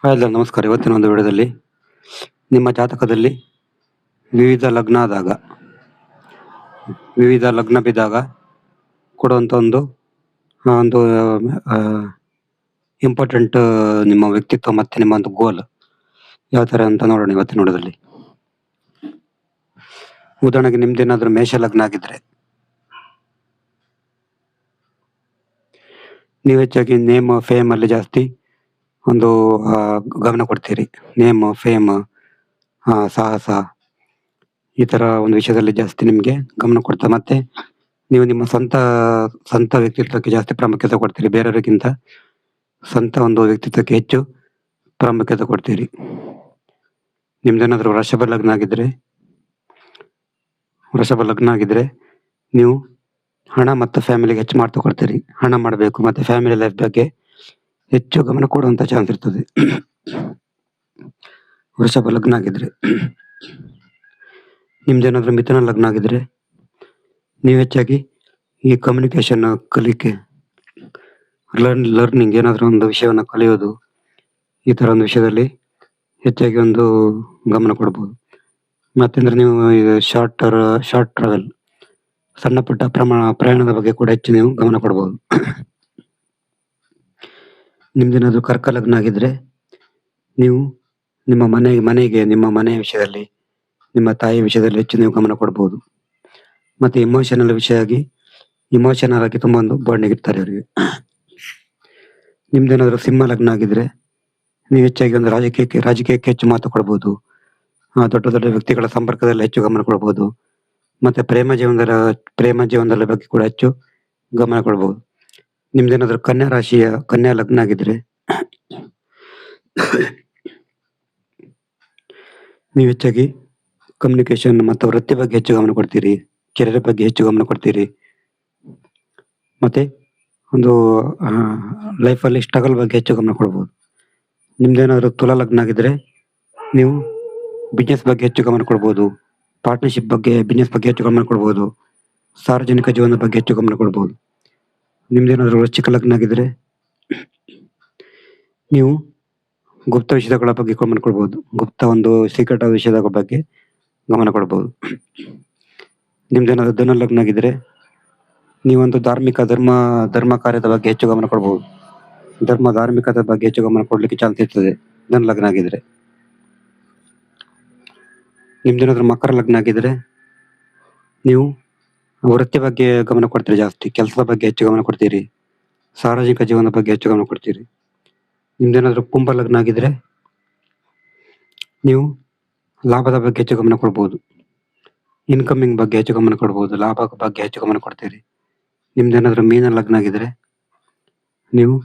Hi ಎಲ್ಲರಿಗೂ ನಮಸ್ಕಾರ. ಇವತ್ತಿನ ಒಂದು ವಿಡಿಯೋದಲ್ಲಿ ನಿಮ್ಮ ಜಾತಕದಲ್ಲಿ ವಿವಿಧ ಲಗ್ನ ಆದಾಗ, ವಿವಿಧ ಲಗ್ನ ಬಿದ್ದಾಗ ಕೊಡುವಂಥ ಒಂದು ಇಂಪಾರ್ಟೆಂಟ್ ನಿಮ್ಮ ವ್ಯಕ್ತಿತ್ವ ಮತ್ತು ನಿಮ್ಮ ಒಂದು ಗೋಲ್ ಯಾವ ಥರ ಅಂತ ನೋಡೋಣ ಇವತ್ತಿನ ವಿಡಿಯೋದಲ್ಲಿ. ಉದಾಹರಣೆಗೆ ನಿಮ್ದೇನಾದ್ರೂ ಮೇಷ ಲಗ್ನ ಆಗಿದ್ರೆ ನೀವು ಹೆಚ್ಚಾಗಿ ನೇಮ್ ಫೇಮ್ ಅಲ್ಲಿ ಜಾಸ್ತಿ ಒಂದು ಗಮನ ಕೊಡ್ತೀರಿ. ನೇಮ್ ಫೇಮ್ ಸಾಹಸ ಈ ತರ ಒಂದು ವಿಷಯದಲ್ಲಿ ಜಾಸ್ತಿ ನಿಮ್ಗೆ ಗಮನ ಕೊಡ್ತಾ, ಮತ್ತೆ ನೀವು ನಿಮ್ಮ ಸ್ವಂತ ವ್ಯಕ್ತಿತ್ವಕ್ಕೆ ಜಾಸ್ತಿ ಪ್ರಾಮುಖ್ಯತೆ ಕೊಡ್ತೀರಿ. ಬೇರೆಯವರಿಗಿಂತ ಸ್ವಂತ ಒಂದು ವ್ಯಕ್ತಿತ್ವಕ್ಕೆ ಹೆಚ್ಚು ಪ್ರಾಮುಖ್ಯತೆ ಕೊಡ್ತೀರಿ. ನಿಮ್ದೇನಾದ್ರೂ ವೃಷಭ ಲಗ್ನ ಆಗಿದ್ರೆ ನೀವು ಹಣ ಮತ್ತು ಫ್ಯಾಮಿಲಿಗೆ ಹೆಚ್ಚು ಮಾಡ್ತಾ ಕೊಡ್ತೀರಿ. ಹಣ ಮಾಡಬೇಕು ಮತ್ತೆ ಫ್ಯಾಮಿಲಿ ಲೈಫ್ ಬಗ್ಗೆ ಹೆಚ್ಚು ಗಮನ ಕೊಡುವಂತ ಚಾನ್ಸ್ ಇರ್ತದೆ. ವೃಷಭ ಲಗ್ನ ಆಗಿದ್ರೆ. ನಿಮ್ದೇನಾದ್ರೂ ಮಿಥುನ ಲಗ್ನ ಆಗಿದ್ರೆ ನೀವು ಹೆಚ್ಚಾಗಿ ಈ ಕಮ್ಯುನಿಕೇಶನ್ ಕಲಿಕೆ, ಲರ್ನಿಂಗ್ ಏನಾದ್ರೂ ಒಂದು ವಿಷಯವನ್ನ ಕಲಿಯೋದು, ಈ ತರ ಒಂದು ವಿಷಯದಲ್ಲಿ ಹೆಚ್ಚಾಗಿ ಒಂದು ಗಮನ ಕೊಡ್ಬೋದು. ಮತ್ತಂದ್ರೆ ನೀವು ಶಾರ್ಟ್ ಟ್ರಾವೆಲ್, ಸಣ್ಣ ಪುಟ್ಟ ಪ್ರಯಾಣದ ಬಗ್ಗೆ ಕೂಡ ಹೆಚ್ಚು ನೀವು ಗಮನ ಕೊಡ್ಬೋದು. ನಿಮ್ದೇನಾದ್ರೂ ಕರ್ಕ ಲಗ್ನ ಆಗಿದ್ರೆ ನೀವು ನಿಮ್ಮ ನಿಮ್ಮ ಮನೆ ವಿಷಯದಲ್ಲಿ, ನಿಮ್ಮ ತಾಯಿ ವಿಷಯದಲ್ಲಿ ಹೆಚ್ಚು ನೀವು ಗಮನ ಕೊಡ್ಬೋದು. ಮತ್ತೆ ಇಮೋಷನಲ್ ಆಗಿ ತುಂಬಾ ಒಂದು ಬಾಂಡಿಂಗ್ ಇರ್ತಾರೆ ಅವರಿಗೆ. ನಿಮ್ದೇನಾದ್ರೂ ಸಿಂಹ ಲಗ್ನ ಆಗಿದ್ರೆ ನೀವು ಹೆಚ್ಚಾಗಿ ಒಂದು ರಾಜಕೀಯಕ್ಕೆ ಹೆಚ್ಚು ಮಾತು ಕೊಡ್ಬೋದು. ದೊಡ್ಡ ದೊಡ್ಡ ವ್ಯಕ್ತಿಗಳ ಸಂಪರ್ಕದಲ್ಲಿ ಹೆಚ್ಚು ಗಮನ ಕೊಡ್ಬೋದು. ಮತ್ತೆ ಪ್ರೇಮ ಜೀವನದ ಬಗ್ಗೆ ಕೂಡ ಹೆಚ್ಚು ಗಮನ ಕೊಡ್ಬೋದು. ನಿಮ್ದೇನಾದ್ರೂ ಕನ್ಯಾ ಲಗ್ನ ಆಗಿದ್ರೆ ನೀವು ಹೆಚ್ಚಾಗಿ ಕಮ್ಯುನಿಕೇಶನ್ ಮತ್ತು ವೃತ್ತಿ ಬಗ್ಗೆ ಹೆಚ್ಚು ಗಮನ ಕೊಡ್ತೀರಿ. ಕೆರಿಯರ್ ಬಗ್ಗೆ ಹೆಚ್ಚು ಗಮನ ಕೊಡ್ತೀರಿ. ಮತ್ತೆ ಒಂದು ಲೈಫಲ್ಲಿ ಸ್ಟ್ರಗಲ್ ಬಗ್ಗೆ ಹೆಚ್ಚು ಗಮನ ಕೊಡ್ಬೋದು. ನಿಮ್ದೇನಾದ್ರೂ ತುಲಾ ಲಗ್ನ ಆಗಿದ್ರೆ ನೀವು ಬಿಸ್ನೆಸ್ ಬಗ್ಗೆ ಹೆಚ್ಚು ಗಮನ ಕೊಡ್ಬೋದು. ಪಾರ್ಟ್ನರ್ಶಿಪ್ ಬಗ್ಗೆ, ಬಿಸ್ನೆಸ್ ಬಗ್ಗೆ ಹೆಚ್ಚು ಗಮನ ಕೊಡ್ಬೋದು. ಸಾರ್ವಜನಿಕ ಜೀವನದ ಬಗ್ಗೆ ಹೆಚ್ಚು ಗಮನ ಕೊಡ್ಬೋದು. ನಿಮ್ದೇನಾದ್ರೂ ವೃಶ್ಚಿಕ ಲಗ್ನ ಆಗಿದ್ರೆ ನೀವು ಗುಪ್ತ ವಿಷಯಗಳ ಬಗ್ಗೆ ಗಮನ ಕೊಡ್ಬೋದು. ಗುಪ್ತ ಒಂದು ಸೀಕ್ರೆಟ್ ವಿಷಯದ ಬಗ್ಗೆ ಗಮನ ಕೊಡ್ಬೋದು. ನಿಮ್ದೇನಾದ್ರೂ ಧನು ಲಗ್ನ ಆಗಿದ್ರೆ ನೀವೊಂದು ಧರ್ಮ ಕಾರ್ಯದ ಬಗ್ಗೆ ಹೆಚ್ಚು ಗಮನ ಕೊಡ್ಬೋದು. ಧಾರ್ಮಿಕದ ಬಗ್ಗೆ ಹೆಚ್ಚು ಗಮನ ಕೊಡ್ಲಿಕ್ಕೆ ಚಾನ್ಸ್ ಇರ್ತದೆ ಧನು ಲಗ್ನ ಆಗಿದ್ರೆ. ನಿಮ್ದೇನಾದ್ರೂ ಮಕರ ಲಗ್ನ ಆಗಿದ್ರೆ ನೀವು ವೃತ್ತಿ ಬಗ್ಗೆ ಗಮನ ಕೊಡ್ತೀರಿ. ಜಾಸ್ತಿ ಕೆಲಸದ ಬಗ್ಗೆ ಹೆಚ್ಚು ಗಮನ ಕೊಡ್ತೀರಿ. ಸಾರ್ವಜನಿಕ ಜೀವನದ ಬಗ್ಗೆ ಹೆಚ್ಚು ಗಮನ ಕೊಡ್ತೀರಿ. ನಿಮ್ದೇನಾದ್ರೂ ಕುಂಭ ಲಗ್ನ ಆಗಿದ್ರೆ ನೀವು ಲಾಭದ ಬಗ್ಗೆ ಹೆಚ್ಚು ಗಮನ ಕೊಡ್ಬೋದು. ಇನ್ಕಮಿಂಗ್ ಬಗ್ಗೆ ಹೆಚ್ಚು ಗಮನ ಕೊಡ್ಬೋದು. ಲಾಭ ಬಗ್ಗೆ ಹೆಚ್ಚು ಗಮನ ಕೊಡ್ತೀರಿ. ನಿಮ್ದೇನಾದ್ರೂ ಮೀನ ಲಗ್ನ ಆಗಿದ್ರೆ ನೀವು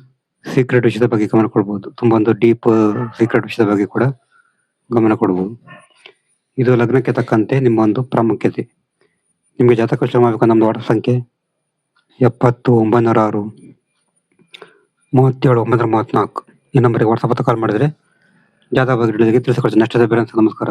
ಸೀಕ್ರೆಟ್ ವಿಷಯದ ಬಗ್ಗೆ ಗಮನ ಕೊಡ್ಬೋದು. ತುಂಬಾ ಒಂದು ಡೀಪ್ ಸೀಕ್ರೆಟ್ ವಿಷಯದ ಬಗ್ಗೆ ಕೂಡ ಗಮನ ಕೊಡ್ಬೋದು. ಇದು ಲಗ್ನಕ್ಕೆ ತಕ್ಕಂತೆ ನಿಮ್ಮ ಒಂದು ಪ್ರಾಮುಖ್ಯತೆ. ನಿಮ್ಗೆ ಜಾತಕ ಮಾಡಬೇಕು. ನಮ್ದು ವಾಟ್ಸಪ್ ಸಂಖ್ಯೆ 70 906 37 934. ಈ ನಂಬರ್ಗೆ ವಾಟ್ಸಪ್ ಕಾಲ್ ಮಾಡಿದ್ರೆ ಜಾತಕ ಬಗ್ಗೆ ತಿಳಿಸಿಕೊಡ್ತೀನಿ. ನಮಸ್ಕಾರ.